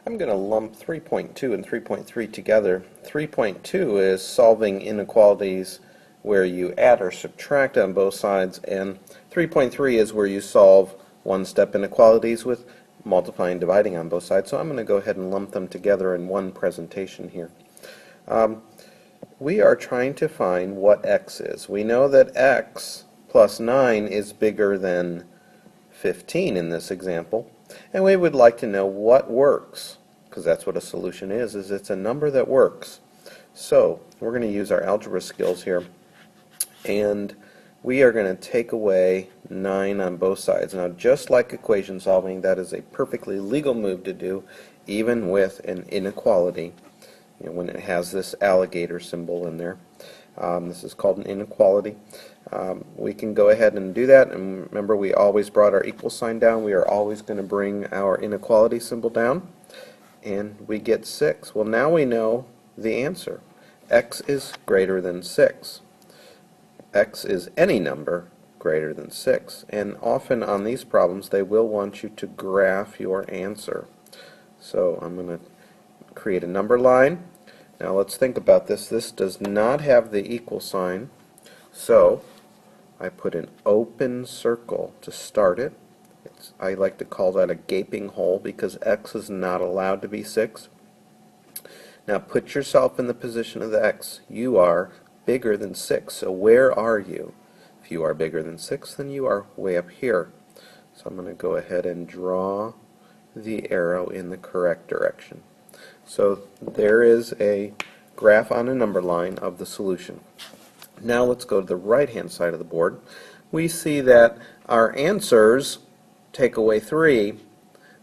I'm going to lump 3.2 and 3.3 together. 3.2 is solving inequalities where you add or subtract on both sides, and 3.3 is where you solve one-step inequalities with multiplying and dividing on both sides. So I'm going to go ahead and lump them together in one presentation here. We are trying to find what x is. We know that x plus 9 is bigger than 15 in this example, and we would like to know what works, because that's what a solution is it's a number that works. So we're going to use our algebra skills here, and we are going to take away 9 on both sides. Now, just like equation solving, that is a perfectly legal move to do, even with an inequality, when it has this alligator symbol in there. This is called an inequality. We can go ahead and do that, and remember, we always brought our equal sign down. We are always going to bring our inequality symbol down, and we get 6. Well, now we know the answer. X is greater than 6. X is any number greater than 6, and often on these problems they will want you to graph your answer. So I'm going to create a number line. Now let's think about this. This does not have the equal sign, so I put an open circle to start it. I like to call that a gaping hole because x is not allowed to be 6. Now put yourself in the position of the x. You are bigger than 6, so where are you? If you are bigger than 6, then you are way up here. So I'm going to go ahead and draw the arrow in the correct direction. So there is a graph on a number line of the solution. Now let's go to the right hand side of the board. We see that our answers take away 3.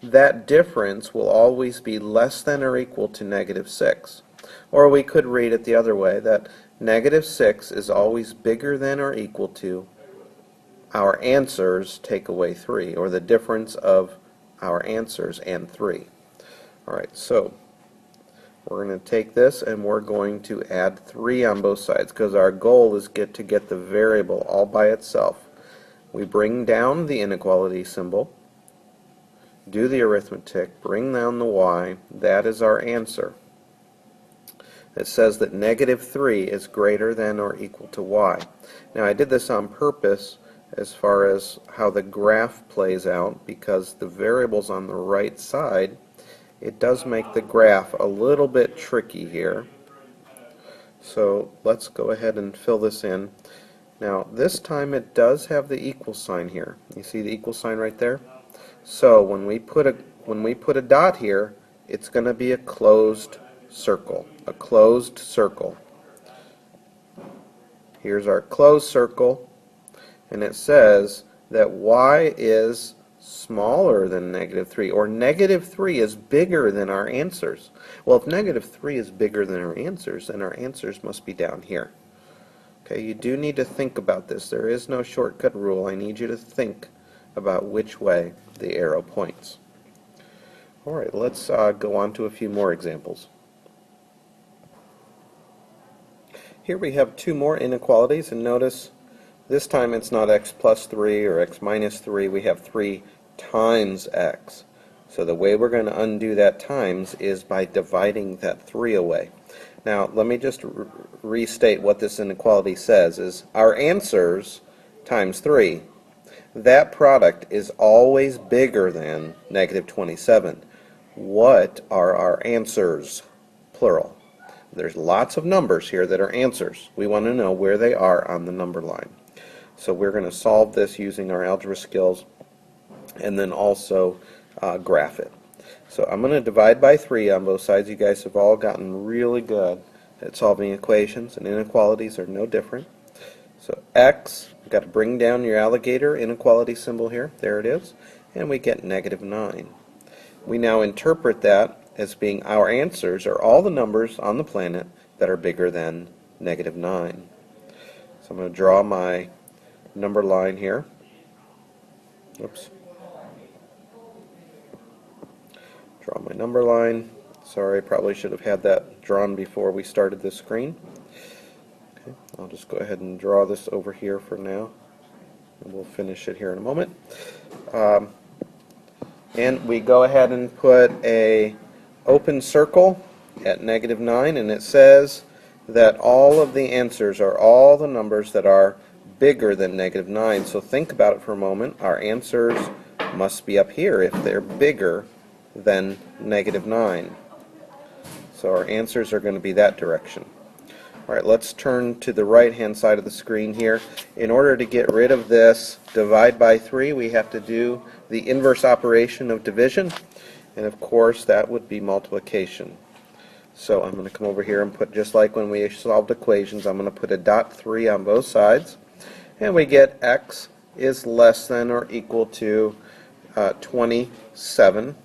That difference will always be less than or equal to negative 6. Or we could read it the other way, that negative 6 is always bigger than or equal to our answers take away 3, or the difference of our answers and 3. Alright, so we're going to take this and we're going to add 3 on both sides, because our goal is to get the variable all by itself. We bring down the inequality symbol, do the arithmetic, bring down the y. That is our answer. It says that negative 3 is greater than or equal to y. Now I did this on purpose as far as how the graph plays out, because the variable's on the right side. It does make the graph a little bit tricky here. So let's go ahead and fill this in. Now this time it does have the equal sign here. You see the equal sign right there? So when we put a dot here, it's going to be a closed circle. A closed circle. Here's our closed circle, and it says that y is smaller than negative 3, or negative 3 is bigger than our answers. Well, if negative 3 is bigger than our answers, then our answers must be down here. Okay, you do need to think about this. There is no shortcut rule. I need you to think about which way the arrow points. Alright, let's go on to a few more examples. Here we have 2 more inequalities, and notice this time it's not x plus 3 or x minus 3. We have 3 times x. So the way we're going to undo that times is by dividing that 3 away. Now let me just restate what this inequality says is our answers times 3. That product is always bigger than negative 27. What are our answers? Plural. There's lots of numbers here that are answers. We want to know where they are on the number line. So we're going to solve this using our algebra skills and then also graph it. So I'm going to divide by 3 on both sides. You guys have all gotten really good at solving equations, and inequalities are no different. So x, you've got to bring down your alligator inequality symbol here. There it is. And we get negative 9. We now interpret that as being our answers are all the numbers on the planet that are bigger than negative 9. So I'm going to draw my number line here. Oops. Draw my number line. Sorry, I probably should have had that drawn before we started this screen. Okay, I'll just go ahead and draw this over here for now, and we'll finish it here in a moment. And we go ahead and put a open circle at -9, and it says that all of the answers are all the numbers that are bigger than -9. So think about it for a moment. Our answers must be up here if they're bigger than -9. So our answers are going to be that direction. Alright, let's turn to the right hand side of the screen here. In order to get rid of this divide by 3, we have to do the inverse operation of division, and of course that would be multiplication. So I'm going to come over here and put, just like when we solved equations, I'm going to put a dot 3 on both sides, and we get x is less than or equal to 27.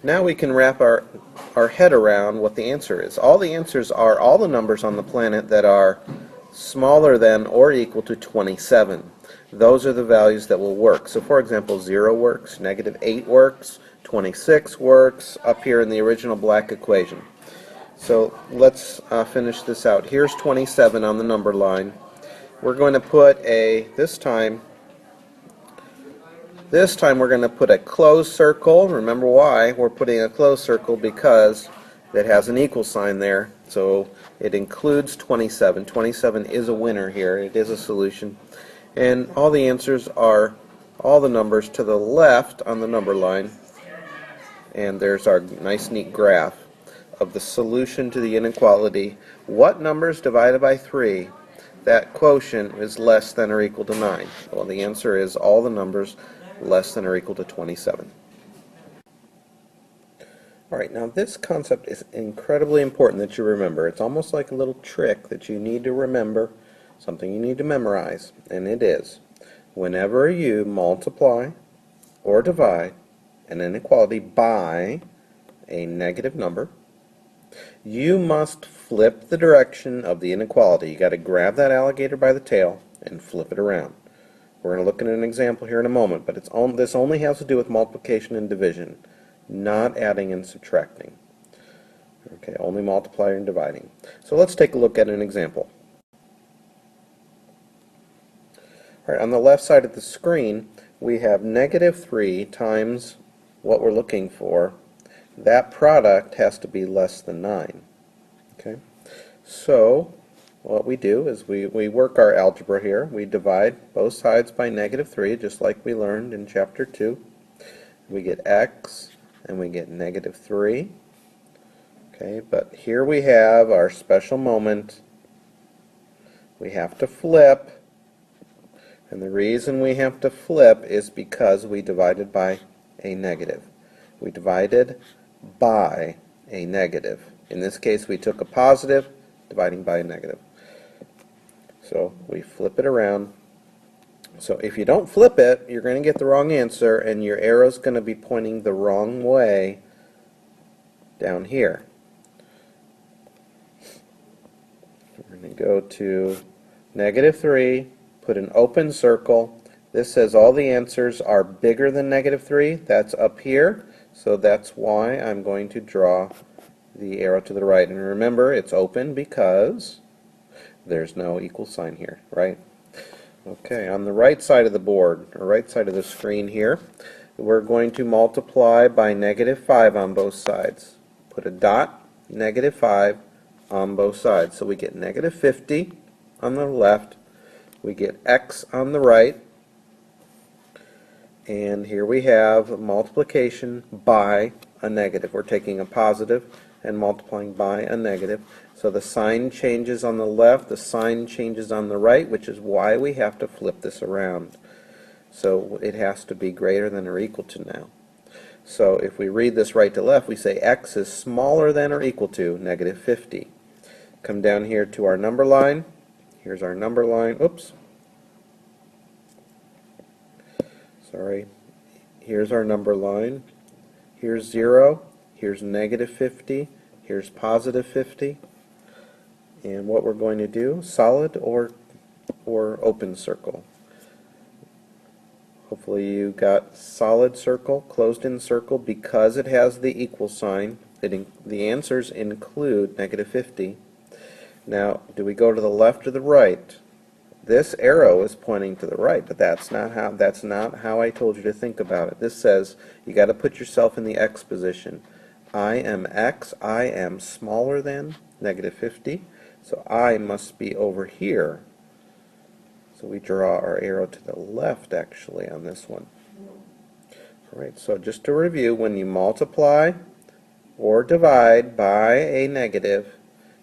Now we can wrap our head around what the answer is. All the answers are all the numbers on the planet that are smaller than or equal to 27. Those are the values that will work. So for example, 0 works, -8 works, 26 works, up here in the original black equation. So let's finish this out. Here's 27 on the number line. We're going to put this time we're going to put a closed circle. Remember why we're putting a closed circle? Because it has an equal sign there. So it includes 27. 27 is a winner here. It is a solution. And all the answers are all the numbers to the left on the number line. And there's our nice neat graph of the solution to the inequality. What numbers divided by 3? That quotient is less than or equal to 9. Well, the answer is all the numbers less than or equal to 27. Alright, now this concept is incredibly important that you remember. It's almost like a little trick that you need to remember, something you need to memorize, and it is, whenever you multiply or divide an inequality by a negative number, you must flip the direction of the inequality. You got to grab that alligator by the tail and flip it around. We're going to look at an example here in a moment, but this only has to do with multiplication and division, not adding and subtracting. Okay, only multiplying and dividing. So let's take a look at an example. All right, on the left side of the screen, we have -3 times what we're looking for. That product has to be less than 9. Okay, so what we do is we work our algebra here. We divide both sides by -3, just like we learned in chapter 2. We get x and we get -3. Okay, but here we have our special moment. We have to flip, and the reason we have to flip is because we divided by a negative. We divided by a negative. In this case, we took a positive, dividing by a negative. So we flip it around. So if you don't flip it, you're going to get the wrong answer, and your arrow's going to be pointing the wrong way down here. We're going to go to -3, put an open circle. This says all the answers are bigger than -3. That's up here, so that's why I'm going to draw the arrow to the right. And remember, it's open because there's no equal sign here, right? Okay, on the right side of the board, or right side of the screen here, we're going to multiply by -5 on both sides. Put a dot, -5 on both sides. So we get -50 on the left, we get x on the right, and here we have multiplication by a negative. We're taking a positive and multiplying by a negative. So the sign changes on the left, the sign changes on the right, which is why we have to flip this around. So it has to be greater than or equal to now. So if we read this right to left, we say x is smaller than or equal to -50. Come down here to our number line. Here's our number line. Oops. Sorry. Here's our number line. Here's 0. Here's -50. Here's +50. And what we're going to do, solid or open circle. Hopefully you got solid circle, closed in circle, because it has the equal sign. The answers include -50. Now, do we go to the left or the right? This arrow is pointing to the right, but that's not how I told you to think about it. This says you got to put yourself in the x position. I am x, I am smaller than negative 50, so I must be over here. So we draw our arrow to the left actually on this one. Alright, so just to review, when you multiply or divide by a negative,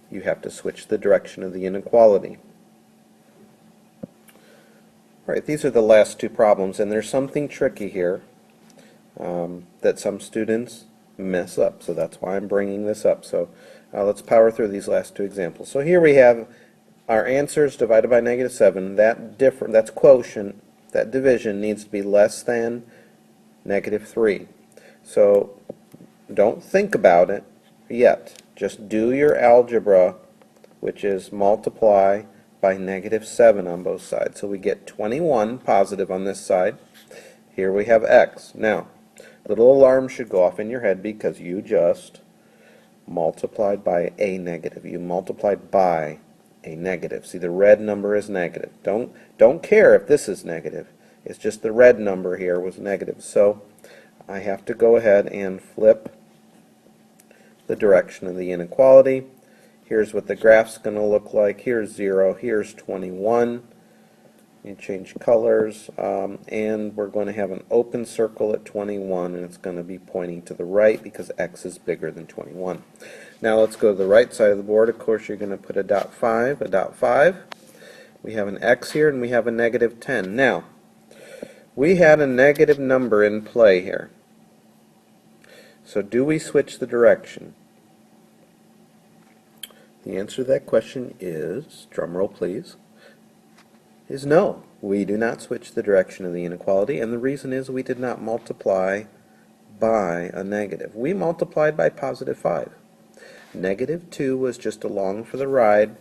you have to switch the direction of the inequality. Alright, these are the last two problems, and there's something tricky here that some students mess up, so that's why I'm bringing this up. So let's power through these last two examples. So here we have our answers divided by negative 7. That's quotient, that division needs to be less than negative 3. So don't think about it yet. Just do your algebra, which is multiply by negative 7 on both sides. So we get 21 positive on this side. Here we have x. Now, little alarm should go off in your head because you just multiplied by a negative. You multiplied by a negative. See, the red number is negative. Don't care if this is negative. It's just the red number here was negative. So I have to go ahead and flip the direction of the inequality. Here's what the graph's going to look like. Here's 0. Here's 21. You change colors, and we're going to have an open circle at 21, and it's going to be pointing to the right because x is bigger than 21. Now let's go to the right side of the board. Of course, you're going to put a dot 5, a dot 5. We have an x here, and we have a negative 10. Now, we had a negative number in play here. So do we switch the direction? The answer to that question is, drumroll please, is no. We do not switch the direction of the inequality, and the reason is we did not multiply by a negative. We multiplied by positive 5. Negative 2 was just along for the ride,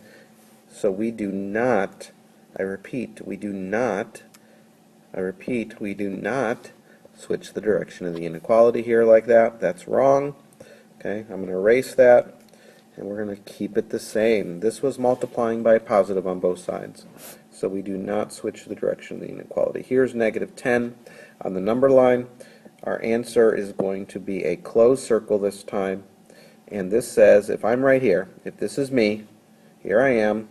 so we do not, I repeat, we do not switch the direction of the inequality here like that. That's wrong. Okay, I'm going to erase that, and we're going to keep it the same. This was multiplying by positive on both sides, so we do not switch the direction of the inequality. Here's negative 10 on the number line. Our answer is going to be a closed circle this time, and this says if I'm right here, if this is me, here I am,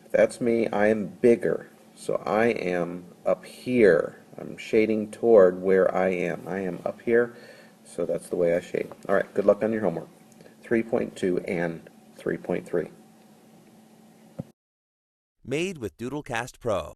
if that's me, I am bigger, so I am up here. I'm shading toward where I am. I am up here, so that's the way I shade. Alright, good luck on your homework. 3.2 and 3.3. Made with Doodlecast Pro.